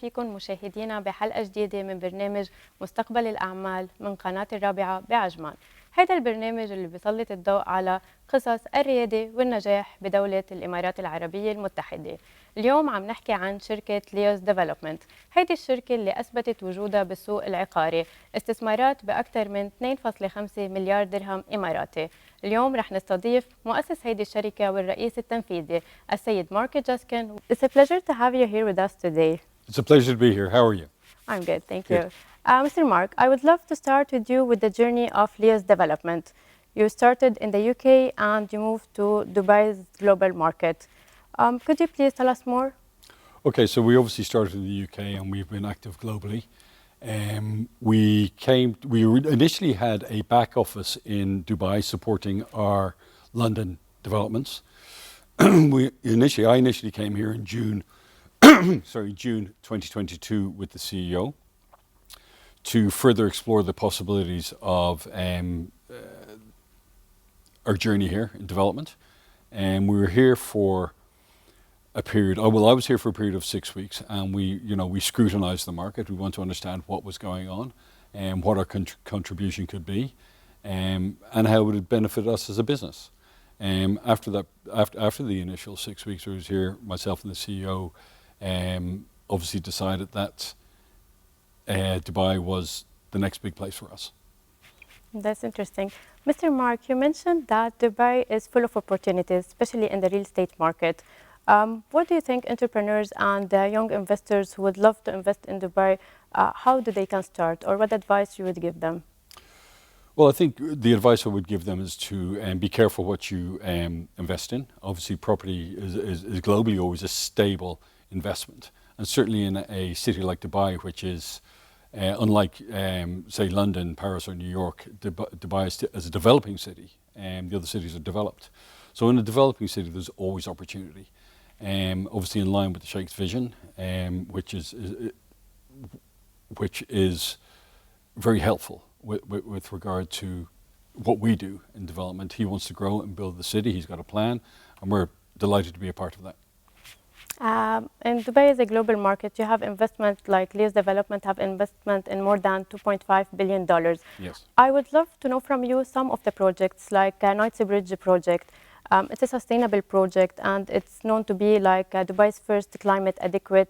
فيكم مشاهدينا بحلقة جديدة من برنامج مستقبل الأعمال من قناة الرابعة بعجمان. هذا البرنامج اللي بيسلط الضوء على قصص الريادة والنجاح بدولة الإمارات العربية المتحدة. اليوم عم نحكي عن شركة ليوس ديفلوبمنت. هذه الشركة اللي أثبتت وجودها بالسوق العقاري، استثمارات بأكثر من 2.5 مليار درهم إماراتي. اليوم رح نستضيف مؤسس هذه الشركة والرئيس التنفيذي السيد مارك جاسكن. It's a pleasure to have you here with us today. It's a pleasure to be here. How are you? I'm good, thank Good. you. Mr. Mark, I would love to start with you with the journey of LEOS development. You started in the UK and you moved to Dubai's global market. Could you please tell us more? Okay, so we obviously started in the UK and we've been active globally. We initially had a back office in Dubai supporting our London developments. I initially came here in June 2022 with the CEO to further explore the possibilities of our journey here in development. And we were here for a period, I was here for a period of 6 weeks, and we scrutinized the market. We want to understand what was going on and what our contribution could be, and how it would benefit us as a business. After the initial 6 weeks I was here, myself and the CEO obviously decided that Dubai was the next big place for us. That's interesting. Mr. Mark, you mentioned that Dubai is full of opportunities, especially in the real estate market. What do you think entrepreneurs and young investors who would love to invest in Dubai, how do they can start, or what advice you would give them? Well, I think the advice I would give them is to be careful what you invest in. Obviously, property is globally always a stable investment. And certainly in a city like Dubai, which is unlike, say, London, Paris, or New York, Dubai is a developing city, and the other cities are developed. So in a developing city, there's always opportunity. Obviously in line with the Sheikh's vision, which is very helpful with regard to what we do in development. He wants to grow and build the city. He's got a plan, and we're delighted to be a part of that. And Dubai is a global market. You have investment like LEOS Development have investment in more than $2.5 billion. Yes. I would love to know from you some of the projects like Knightsey Bridge project. It's a sustainable project and it's known to be like Dubai's first climate adequate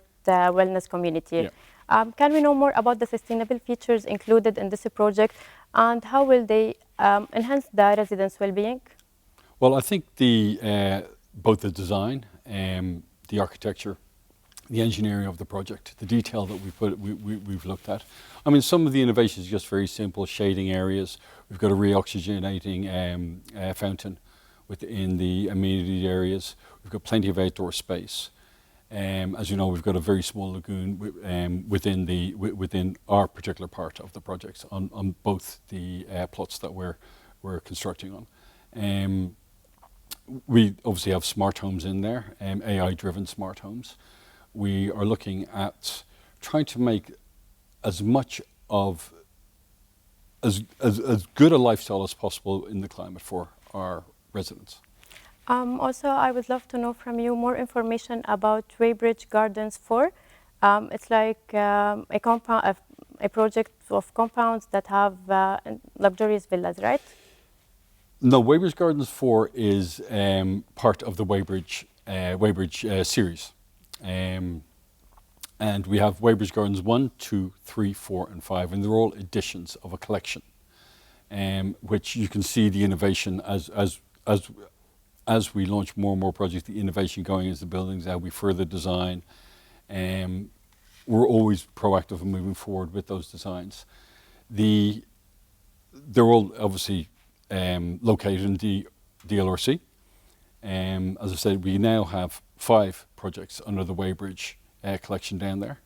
wellness community. Yeah. Can we know more about the sustainable features included in this project and how will they enhance the residents' well-being? Well, I think both the design, the architecture, the engineering of the project, the detail that we've looked at. I mean, some of the innovations are just very simple, shading areas. We've got a re-oxygenating fountain within the amenity areas. We've got plenty of outdoor space. As you know, we've got a very small lagoon within our particular part of the project on both the plots that we're constructing on. We obviously have smart homes in there, AI-driven smart homes. We are looking at trying to make as much of as good a lifestyle as possible in the climate for our residents. Also, I would love to know from you more information about Weybridge Gardens 4. It's like a project of compounds that have luxurious villas, right? No, Weybridge Gardens 4 is part of the Weybridge series. And we have Weybridge Gardens 1, 2, 3, 4, and 5, and they're all editions of a collection, which you can see the innovation as we launch more and more projects, the innovation going into the buildings, how we further design. We're always proactive in moving forward with those designs. They're all obviously located in the DLRC. As I said, we now have 5 projects under the Weybridge collection down there.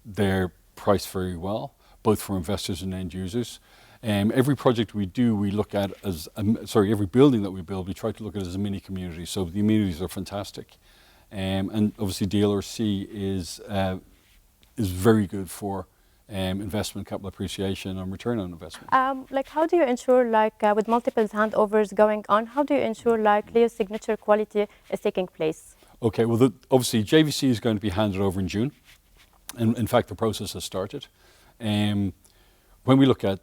They're priced very well, both for investors and end users. Every project we do, we look at every building that we build, we try to look at it as a mini community. So the amenities are fantastic. And obviously DLRC is very good for investment, capital appreciation, and return on investment. Like, how do you ensure, like, with multiple handovers going on, how do you ensure, like, LEOS signature quality is taking place? Okay, well, obviously JVC is going to be handed over in June. And in fact, the process has started. When we look at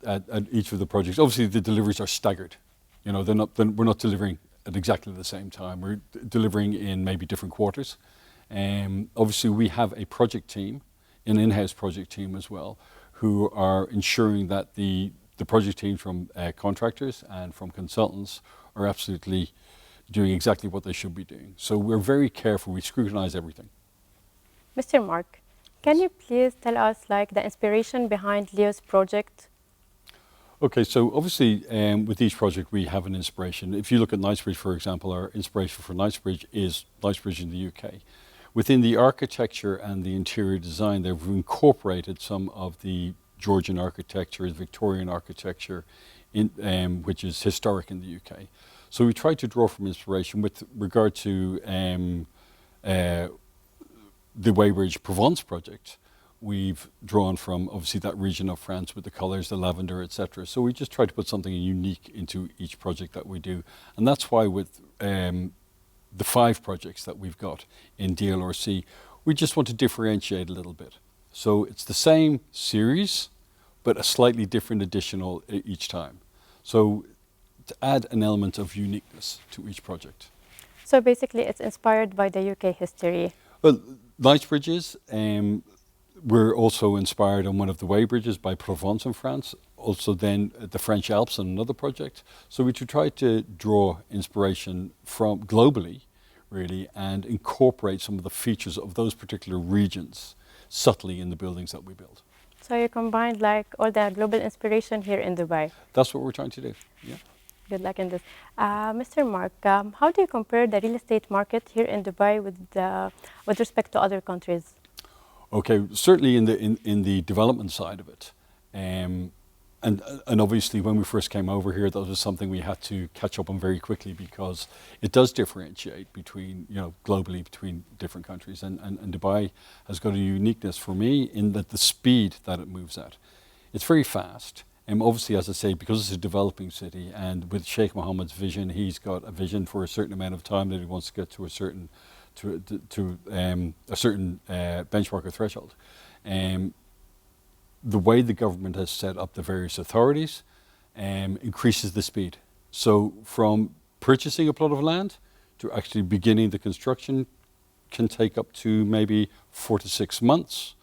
each of the projects, obviously the deliveries are staggered. You know, we're not delivering at exactly the same time. We're delivering in maybe different quarters. Obviously, we have a project team, an in-house project team as well, who are ensuring that the project team from contractors and from consultants are absolutely doing exactly what they should be doing. So we're very careful. We scrutinize everything. Mr. Mark, can you please tell us like the inspiration behind LEOS project? Okay, so obviously with each project we have an inspiration. If you look at Knightsbridge, for example, our inspiration for Knightsbridge is Knightsbridge in the UK. Within the architecture and the interior design, they've incorporated some of the Georgian architecture, Victorian architecture, which is historic in the UK. So we try to draw from inspiration with regard to the Weybridge Provence project. We've drawn from obviously that region of France with the colours, the lavender, etc. So we just try to put something unique into each project that we do. And that's why with the 5 projects that we've got in DLRC, we just want to differentiate a little bit. So it's the same series, but a slightly different additional each time. So to add an element of uniqueness to each project. So basically it's inspired by the UK history. Well, Knightsbridges, we're also inspired on one of the Weybridges by Provence in France, also then the French Alps on another project. So we try to draw inspiration from globally, really, and incorporate some of the features of those particular regions subtly in the buildings that we build. So you combined like all the global inspiration here in Dubai. That's what we're trying to do, yeah. Good luck in this. Mr. Mark, how do you compare the real estate market here in Dubai with respect to other countries? Okay, certainly in the development side of it, and obviously when we first came over here, that was something we had to catch up on very quickly because it does differentiate between, you know, globally between different countries, and Dubai has got a uniqueness for me in that the speed that it moves at. It's very fast. Obviously, as I say, because it's a developing city, and with Sheikh Mohammed's vision, he's got a vision for a certain amount of time that he wants to get to a certain benchmark or threshold. The way the government has set up the various authorities increases the speed. So from purchasing a plot of land to actually beginning the construction can take up to maybe 4 to 6 months.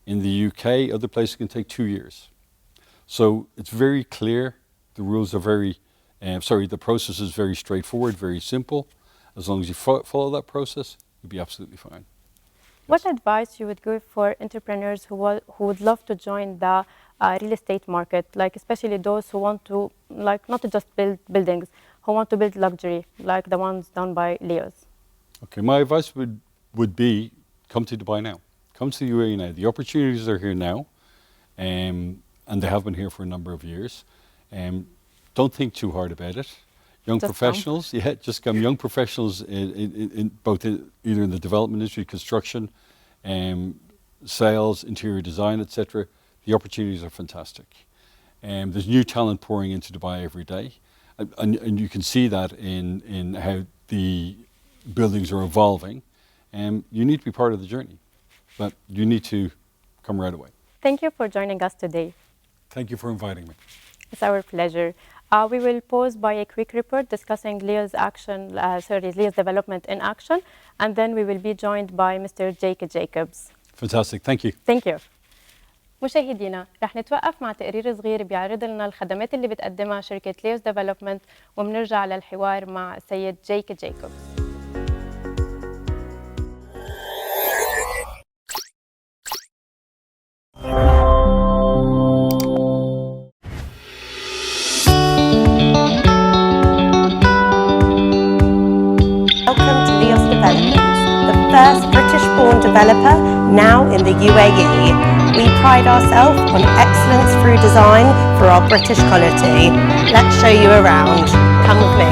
In the UK, other places can take 2 years. So it's very clear. The rules are the process is very straightforward, very simple. As long as you follow that process, you'll be absolutely fine. What advice you would give for entrepreneurs who would love to join the real estate market, like especially those who want to, like, not to just build buildings, who want to build luxury, like the ones done by LEOS? Okay, my advice would be, come to Dubai now. Come to the UAE now. The opportunities are here now. And they have been here for a number of years. Don't think too hard about it. Young professionals, just come. Young professionals in both either in the development industry, construction, sales, interior design, etc. The opportunities are fantastic. There's new talent pouring into Dubai every day, and you can see that in how the buildings are evolving. You need to be part of the journey, but you need to come right away. Thank you for joining us today. Thank you for inviting me. It's our pleasure. We will pause by a quick report discussing LEOS LEOS development in action, and then we will be joined by Mr. Jake Jacobs. Fantastic. Thank you. Thank you. مشاهدينا رح نتوقف مع تقرير صغير بيعرض لنا الخدمات اللي بتقدمها شركة LEOS ديفلوبمنت، وبنرجع للحوار مع السيد جيك جايكوبز. Welcome to LEOS Developments, the first British-born developer now in the UAE. We pride ourselves on excellence through design for our British quality. Let's show you around. Come with me.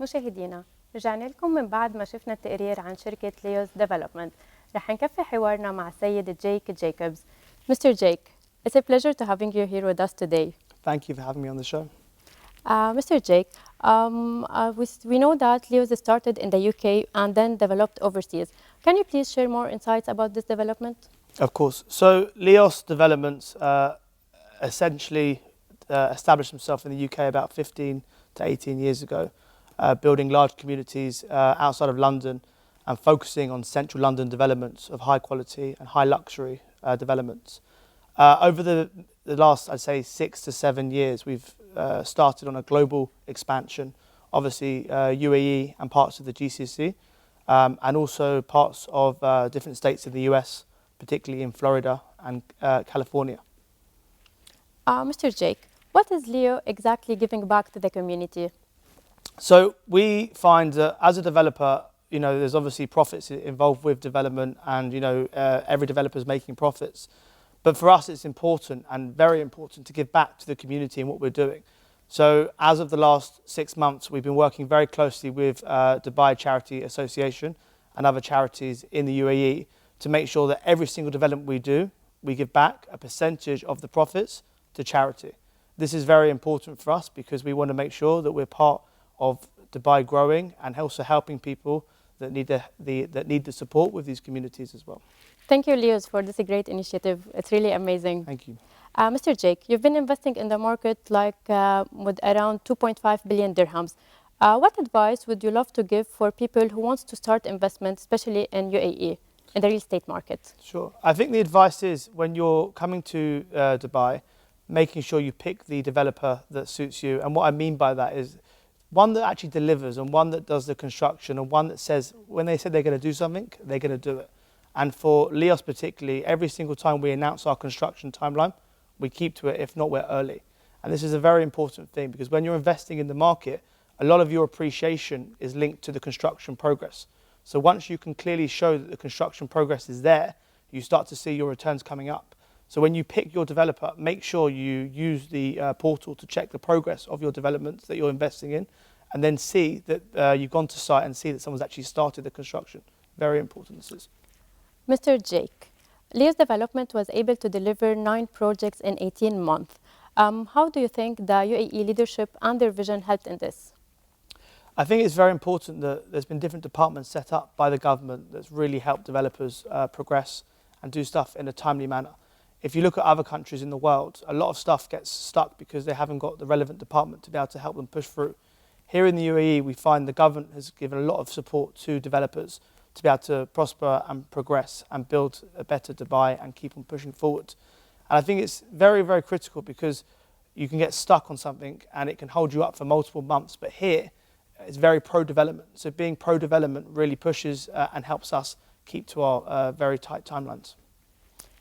مشاهدينا، رجعنا لكم من بعد ما شفنا التقرير عن شركة ليوس ديفلوبمنت. رح نكفي حوارنا مع السيد جيك جيكوبز. Mr. Jake, it's a pleasure to having you here with us today. Thank you for having me on the show. Mr. Jake, we know that LEOS started in the UK and then developed overseas. Can you please share more insights about this development? Of course. So LEOS Developments essentially established themselves in the UK about 15 to 18 years ago, building large communities outside of London and focusing on central London developments of high quality and high luxury developments. Over the last, I'd say, 6 to 7 years, we've started on a global expansion, obviously UAE and parts of the GCC, and also parts of different states in the US, particularly in Florida and California. Mr. Jake, what is Leo exactly giving back to the community? So we find that as a developer, you know, there's obviously profits involved with development, and you know, every developer is making profits. But for us, it's important and very important to give back to the community and what we're doing. So as of the last 6 months, we've been working very closely with Dubai Charity Association and other charities in the UAE to make sure that every single development we do, we give back a percentage of the profits to charity. This is very important for us because we want to make sure that we're part of Dubai growing and also helping people that need the support with these communities as well. Thank you, Leos, for this great initiative. It's really amazing. Thank you. Mr. Jake, you've been investing in the market with around 2.5 billion dirhams. What advice would you love to give for people who want to start investment, especially in UAE, in the real estate market? Sure. I think the advice is when you're coming to Dubai, making sure you pick the developer that suits you. And what I mean by that is one that actually delivers and one that does the construction and one that says when they say they're going to do something, they're going to do it. And for LEOS particularly, every single time we announce our construction timeline, we keep to it, if not we're early. And this is a very important thing because when you're investing in the market, a lot of your appreciation is linked to the construction progress. So once you can clearly show that the construction progress is there, you start to see your returns coming up. So when you pick your developer, make sure you use the portal to check the progress of your developments that you're investing in, and then see that you've gone to site and see that someone's actually started the construction. Very important this is. Mr. Jake, LEOS Development was able to deliver 9 projects in 18 months. How do you think the UAE leadership and their vision helped in this? I think it's very important that there's been different departments set up by the government that's really helped developers progress and do stuff in a timely manner. If you look at other countries in the world, a lot of stuff gets stuck because they haven't got the relevant department to be able to help them push through. Here in the UAE, we find the government has given a lot of support to developers to be able to prosper and progress and build a better Dubai and keep on pushing forward. And I think it's very, very critical because you can get stuck on something and it can hold you up for multiple months. But here, it's very pro-development. So being pro-development really pushes and helps us keep to our very tight timelines.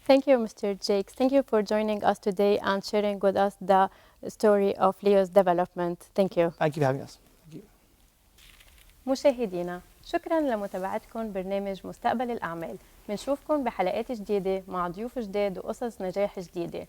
Thank you, Mr. Jake. Thank you for joining us today and sharing with us the story of LEOS Development. Thank you. Thank you for having us. Thank you. مشاهدينا، شكرا لمتابعتكم برنامج مستقبل الأعمال. بنشوفكم بحلقات جديدة مع ضيوف جداد وقصص نجاح جديدة.